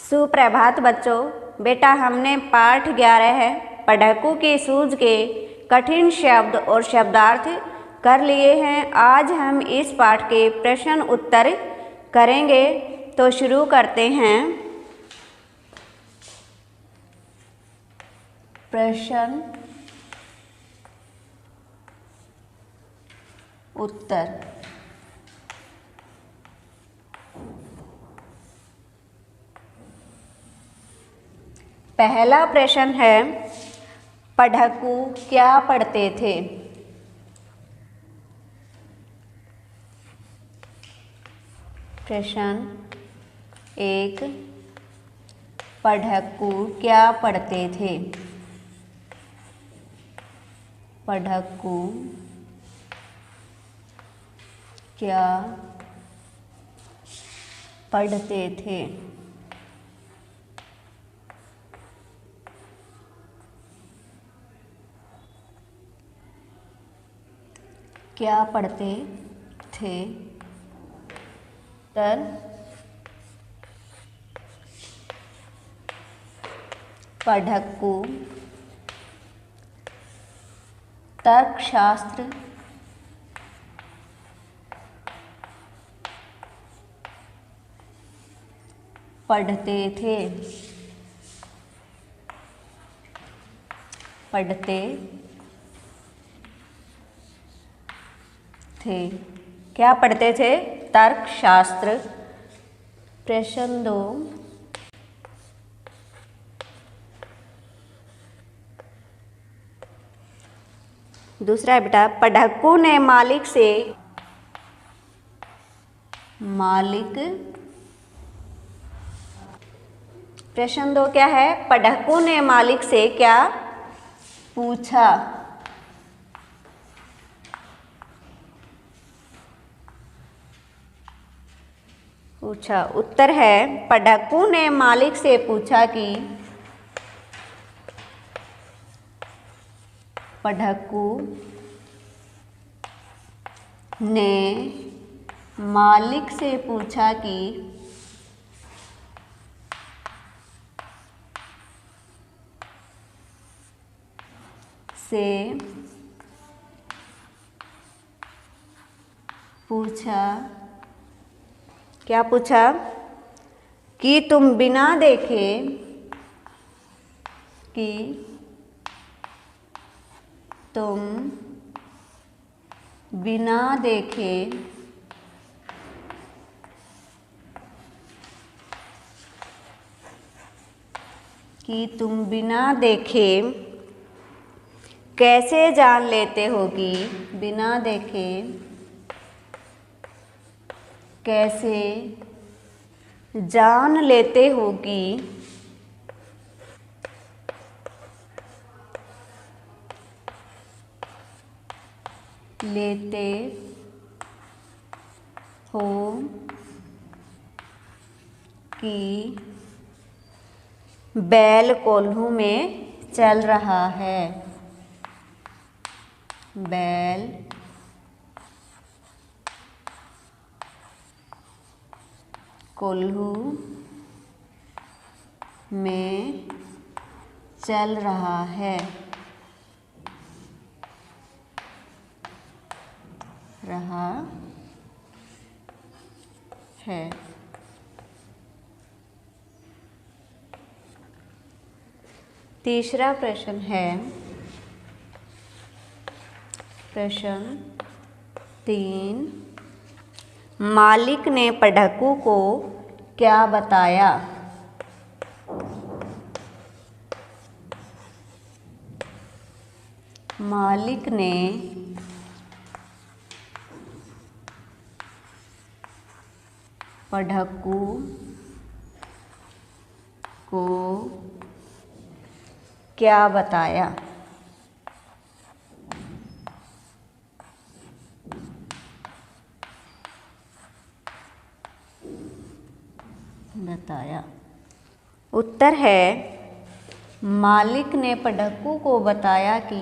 सुप्रभात बच्चों। बेटा हमने पाठ 11 है पढ़कू की सूझ के कठिन शब्द और शब्दार्थ कर लिए हैं। आज हम इस पाठ के प्रश्न उत्तर करेंगे, तो शुरू करते हैं। प्रश्न उत्तर। पहला प्रश्न है, पढ़कू क्या पढ़ते थे? प्रश्न एक, पढ़कू क्या पढ़ते थे? पढ़कू क्या पढ़ते थे? क्या पढ़ते थे? तर पढ़कू तर्कशास्त्र पढ़ते थे। पढ़ते थे। क्या पढ़ते थे? तर्कशास्त्र। प्रश्न दो, दूसरा है बेटा, पढ़कू ने मालिक से प्रश्न दो क्या है? पढ़कू ने मालिक से क्या पूछा? उत्तर है, पढ़कू ने मालिक से पूछा कि पढ़कू ने मालिक से पूछा कि क्या पूछा? कि तुम बिना देखे कैसे जान लेते हो कि बिना देखे कैसे जान लेते हो कि बैल कोल्हू में चल रहा है। बैल कोल्हू में चल रहा है। तीसरा प्रश्न है, प्रश्न 3, मालिक ने पढ़कू को क्या बताया? मालिक ने पढ़कू को क्या बताया? उत्तर है, मालिक ने पढ़कू को बताया कि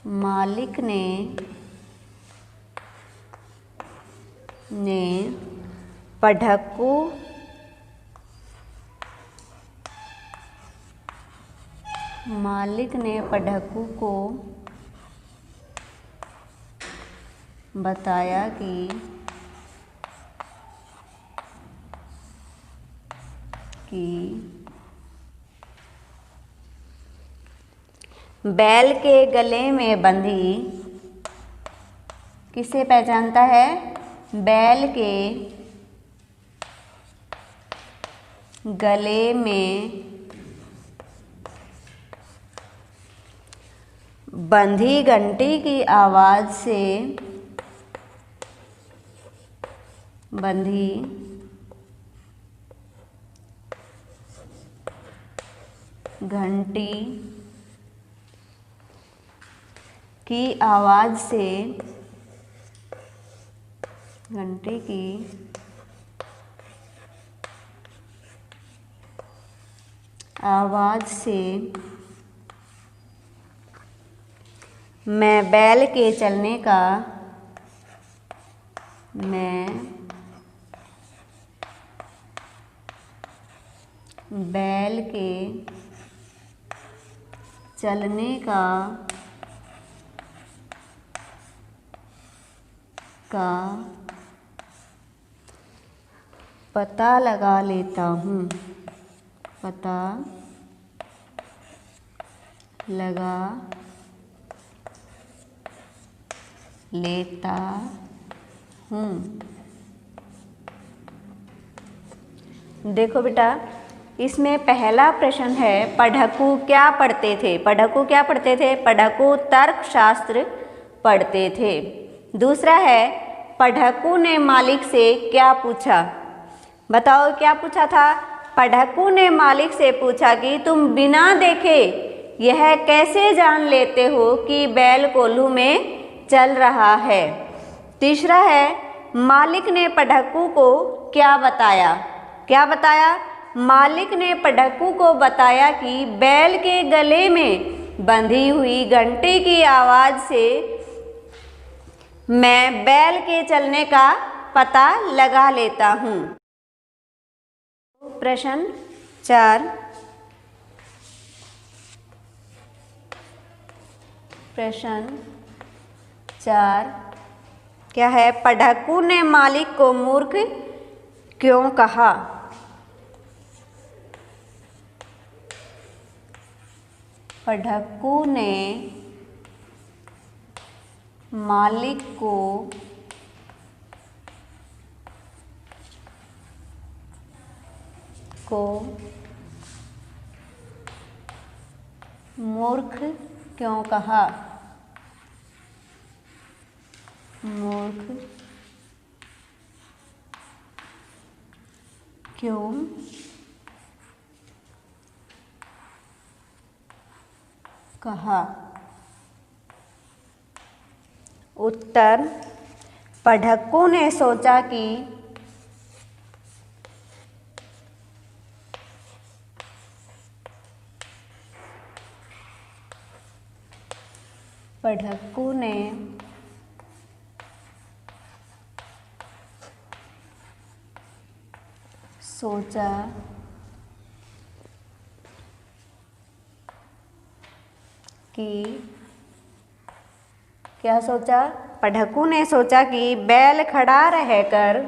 मालिक ने ने पढ़कू मालिक ने पढ़कू को बताया कि बैल के गले में बंधी, किसे पहचानता है? बैल के गले में बंधी घंटी की आवाज़ से बंधी घंटी की आवाज़ से घंटी की आवाज़ से मैं बैल के चलने का बैल के चलने का पता लगा लेता हूँ। पता लगा लेता हूँ। देखो बेटा, इसमें पहला प्रश्न है पढ़कू क्या पढ़ते थे? पढ़कू क्या पढ़ते थे? पढ़कू तर्कशास्त्र पढ़ते थे। दूसरा है पढ़कू ने मालिक से क्या पूछा? बताओ क्या पूछा था? पढ़कू ने मालिक से पूछा कि तुम बिना देखे यह कैसे जान लेते हो कि बैल कोल्हू में चल रहा है? तीसरा है मालिक ने पढ़कू को क्या बताया? क्या बताया? मालिक ने पढ़कू को बताया कि बैल के गले में बंधी हुई घंटी की आवाज़ से मैं बैल के चलने का पता लगा लेता हूँ। प्रश्न 4। प्रश्न 4 क्या है? पढ़कू ने मालिक को मूर्ख क्यों कहा? पढ़कू ने मालिक को मूर्ख क्यों कहा? मूर्ख क्यों कहा? उत्तर, पढ़कू ने सोचा कि पढ़कू ने सोचा कि क्या सोचा? पढ़कू ने सोचा कि बैल खड़ा रहकर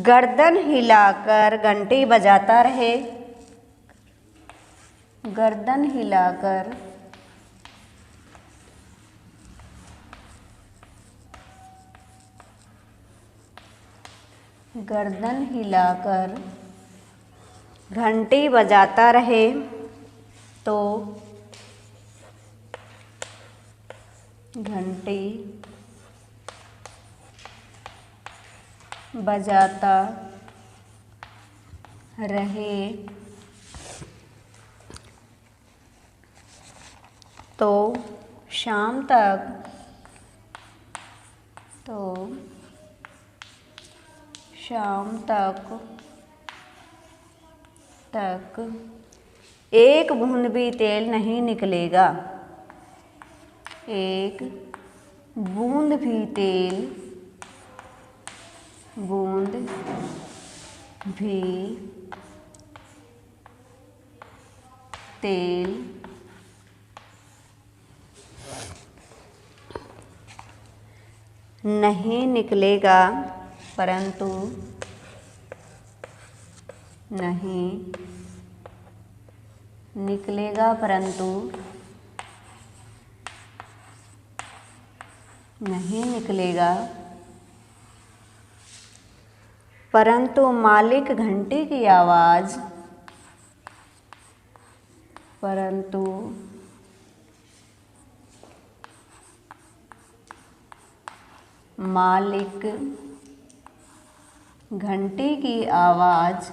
गर्दन हिलाकर घंटी बजाता रहे। गर्दन हिलाकर घंटी बजाता रहे तो घंटी बजाता रहे तो शाम तक तो शाम तक एक बूंद भी तेल नहीं निकलेगा। एक बूंद भी तेल नहीं निकलेगा, परंतु मालिक घंटी की आवाज़ मालिक घंटी की आवाज़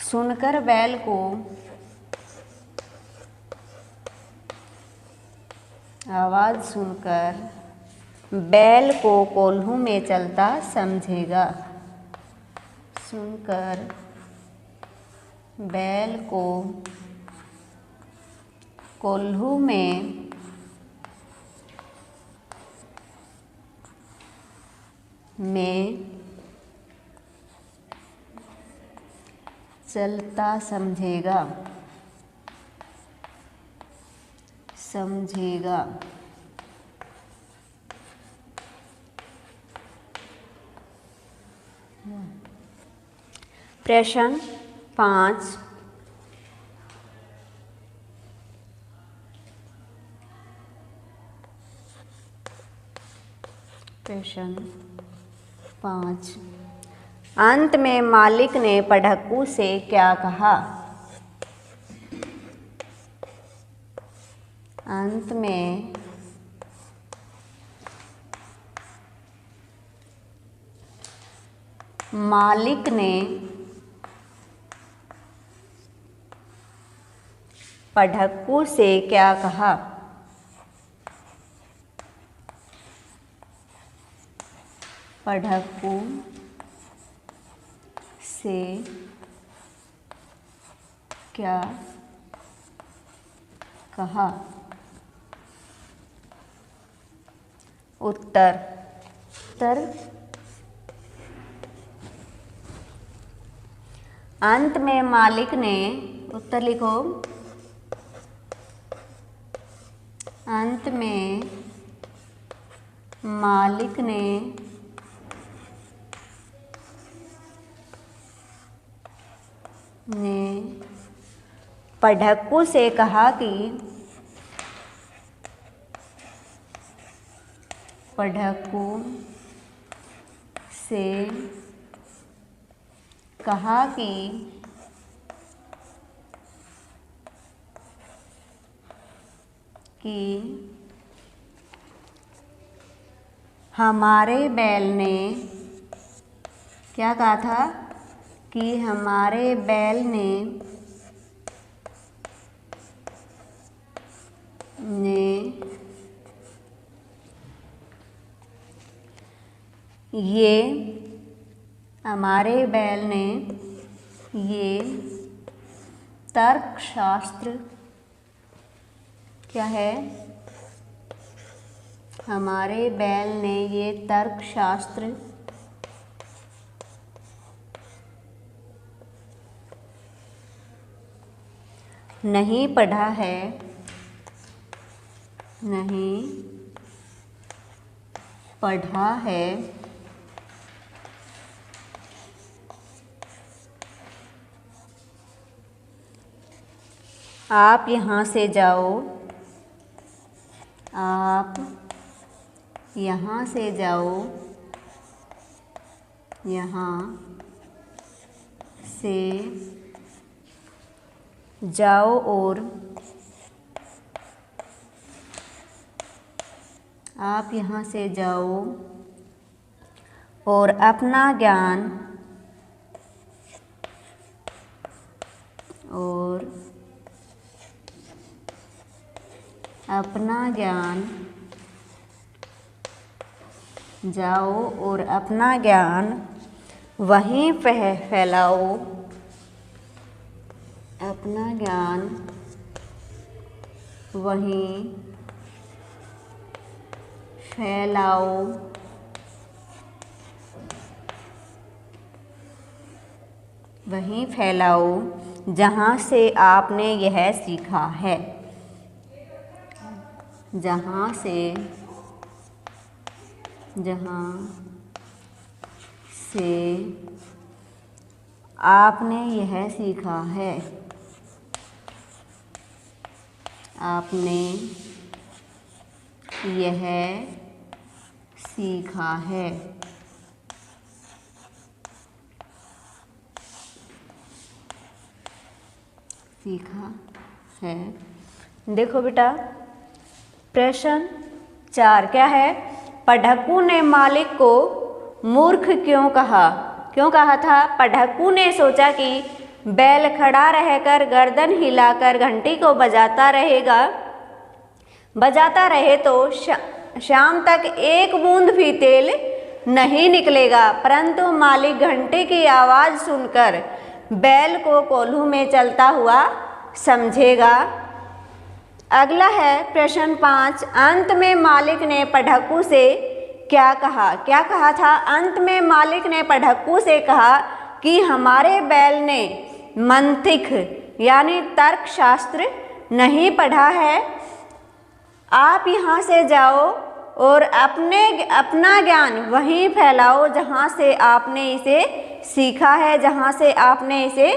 सुनकर बैल को कोल्हू में चलता समझेगा। बैल को कोल्हू में चलता समझेगा। प्रश्न 5। अंत में मालिक ने पढ़क्कू से क्या कहा? अंत में मालिक ने पढ़क्कू से क्या कहा? पढ़क्कू से क्या कहा? उत्तर अंत में मालिक ने, उत्तर लिखो, अंत में मालिक ने पढ़क्कू से कहा कि पढ़क्कू से कहा कि हमारे बैल ने, क्या कहा था? कि हमारे बैल ने हमारे बैल ने ये तर्कशास्त्र, क्या है? हमारे बैल ने ये तर्कशास्त्र नहीं पढ़ा है, नहीं पढ़ा है, आप यहाँ से जाओ, आप यहाँ से जाओ, यहाँ से जाओ और आप यहाँ से जाओ और अपना ज्ञान जाओ और अपना ज्ञान वहीं फैलाओ, अपना ज्ञान वहीं फैलाओ जहाँ से आपने यह सीखा है, जहाँ से आपने यह सीखा है, आपने यह सीखा है। देखो बेटा, प्रश्न 4 क्या है? पढ़क्कू ने मालिक को मूर्ख क्यों कहा? क्यों कहा था? पढ़क्कू ने सोचा कि बैल खड़ा रहकर गर्दन हिलाकर घंटी को बजाता रहे तो शाम तक एक बूंद भी तेल नहीं निकलेगा, परंतु मालिक घंटी की आवाज़ सुनकर बैल को कोल्हू में चलता हुआ समझेगा। अगला है प्रश्न 5, अंत में मालिक ने पढ़क्कू से क्या कहा? क्या कहा था? अंत में मालिक ने पढ़क्कू से कहा कि हमारे बैल ने मंतिक यानी तर्कशास्त्र नहीं पढ़ा है। आप यहाँ से जाओ और अपना ज्ञान वहीं फैलाओ जहाँ से आपने इसे सीखा है, जहाँ से आपने इसे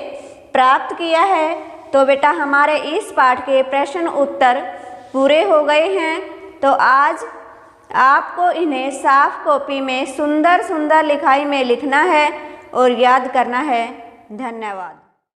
प्राप्त किया है। तो बेटा, हमारे इस पाठ के प्रश्न उत्तर पूरे हो गए हैं। तो आज आपको इन्हें साफ कॉपी में सुंदर सुंदर लिखाई में लिखना है और याद करना है। धन्यवाद।